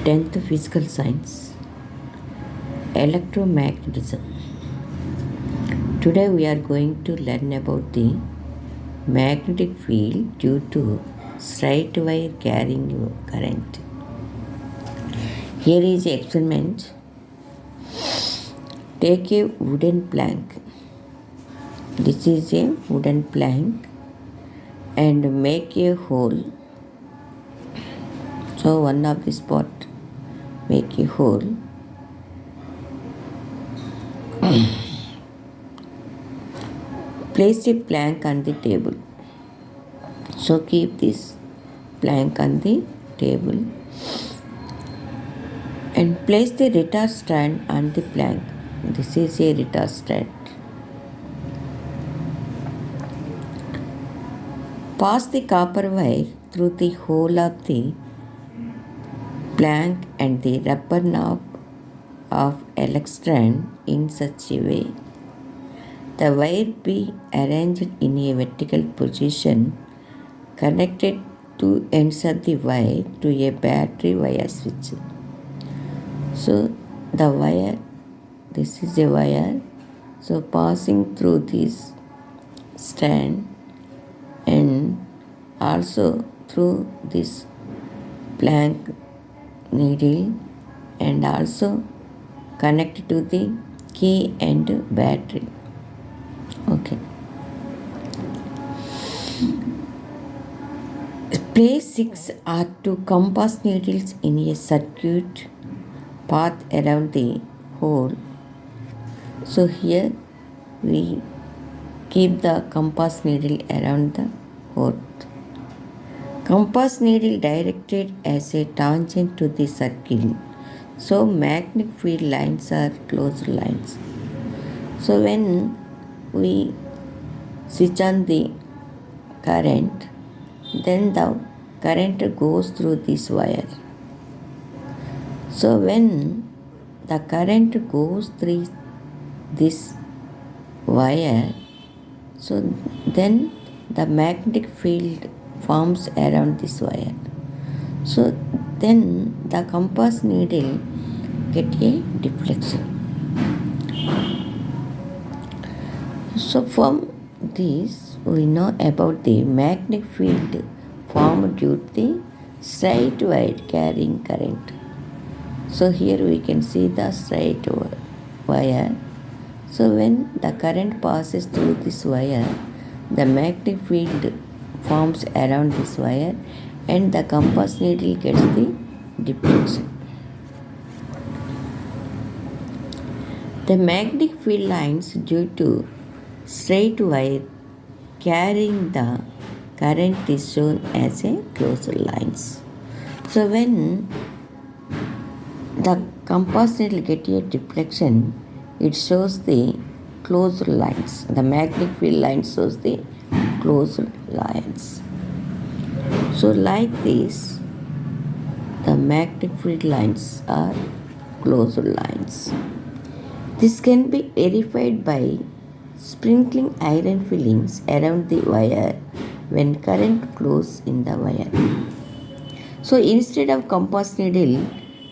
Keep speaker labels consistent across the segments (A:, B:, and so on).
A: 10th Physical Science, Electromagnetism. Today we are going to learn about the magnetic field due to straight wire carrying current. Here is the experiment. Take a wooden plank. This is a wooden plank and make a hole. So one of the spot make a hole. Place a plank on the table. So keep this plank on the table and place the retard strand on the plank. This is a retard strand. Pass the copper wire through the hole of the plank and the rubber knob of electrode in such a way the wire be arranged in a vertical position, connected two ends of the wire to a battery wire switch. So the wire, this is a wire, so passing through this strand and also through this plank needle and also connect to the key and battery. Okay. Place 6 or 2 compass needles in a circuit path around the hole. So here we keep the compass needle around the hole. Compass needle directed as a tangent to the circle. So magnetic field lines are closed lines. So when we switch on the current, then the current goes through this wire. So when the current goes through this wire, so then the magnetic field forms around this wire. So then the compass needle get a deflection. So from this we know about the magnetic field formed due to the straight wire carrying current. So here we can see the straight wire. So when the current passes through this wire, the magnetic field forms around this wire and the compass needle gets the deflection. The magnetic field lines due to straight wire carrying the current is shown as a closed lines. So when the compass needle get a deflection, it shows the closed lines. The magnetic field line shows the closed lines. So like this, the magnetic field lines are closed lines. This can be verified by sprinkling iron fillings around the wire when current flows in the wire. So instead of compass needle,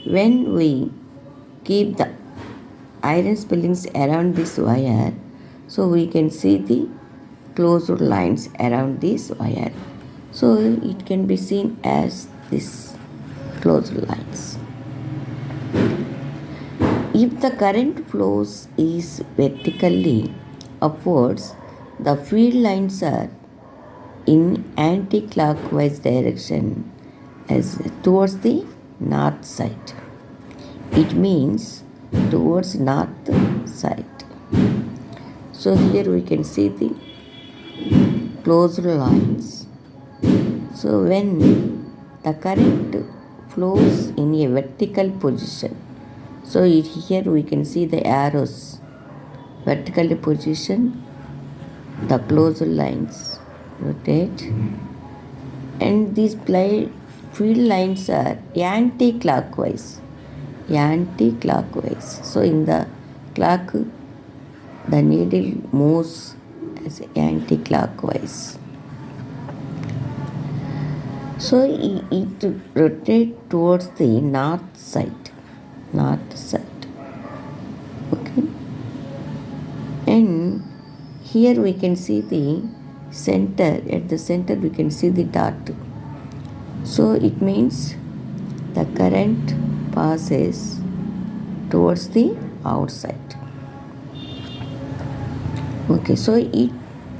A: when we keep the iron fillings around this wire, so we can see the closed lines around this wire. So it can be seen as this closed lines. If the current flows is vertically upwards, the field lines are in anti-clockwise direction as towards the north side. It means towards north side. So here we can see the closed lines. So when the current flows in a vertical position, so here we can see the arrows, vertical position, the closed lines rotate, and these field lines are anti-clockwise. So in the clock, the needle moves as anti-clockwise. So it rotates towards the north side. North side. Okay. And here we can see the center. At the center we can see the dot. So it means the current passes towards the outside. Okay, so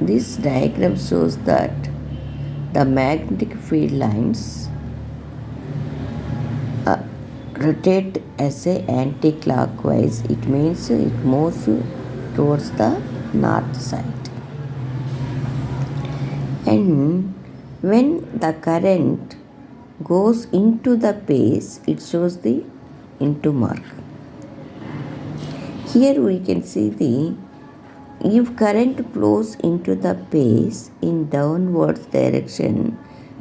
A: this diagram shows that the magnetic field lines rotate as a anti-clockwise. It means it moves towards the north side. And when the current goes into the base, it shows the into mark. Here we can see if current flows into the base in downwards direction,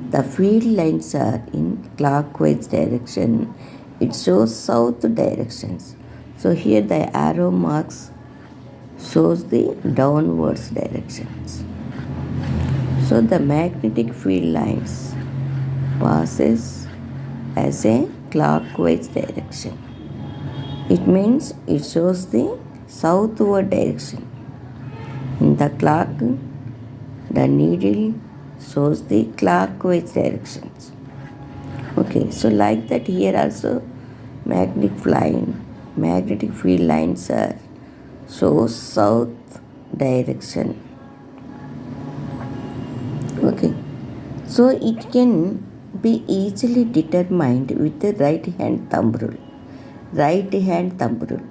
A: the field lines are in clockwise direction. It shows south directions. So here the arrow marks shows the downwards directions. So the magnetic field lines passes as a clockwise direction. It means it shows the southward direction. In the clock, the needle shows the clockwise directions. Okay, so like that here also magnetic field lines are show south direction. Okay, so it can be easily determined with the right hand thumb rule. Right hand thumb rule.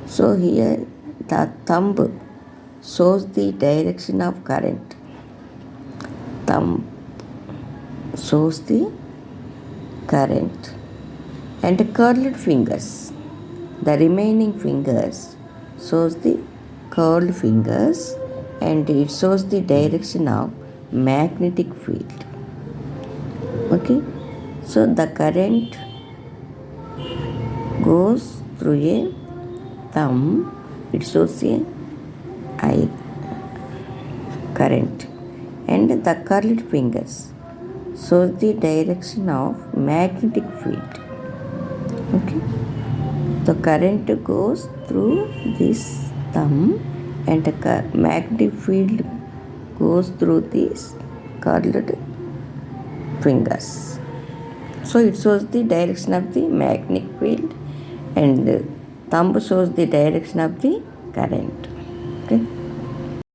A: So here the thumb shows the direction of current. Thumb shows the current. And curled fingers. The remaining fingers shows the curled fingers, and it shows the direction of magnetic field. Okay, so the current goes through a thumb. It shows a current, and the curled fingers shows the direction of magnetic field. Okay, the current goes through this thumb, and the magnetic field goes through these curled fingers. So it shows the direction of the magnetic field, and thumb shows the direction of the current.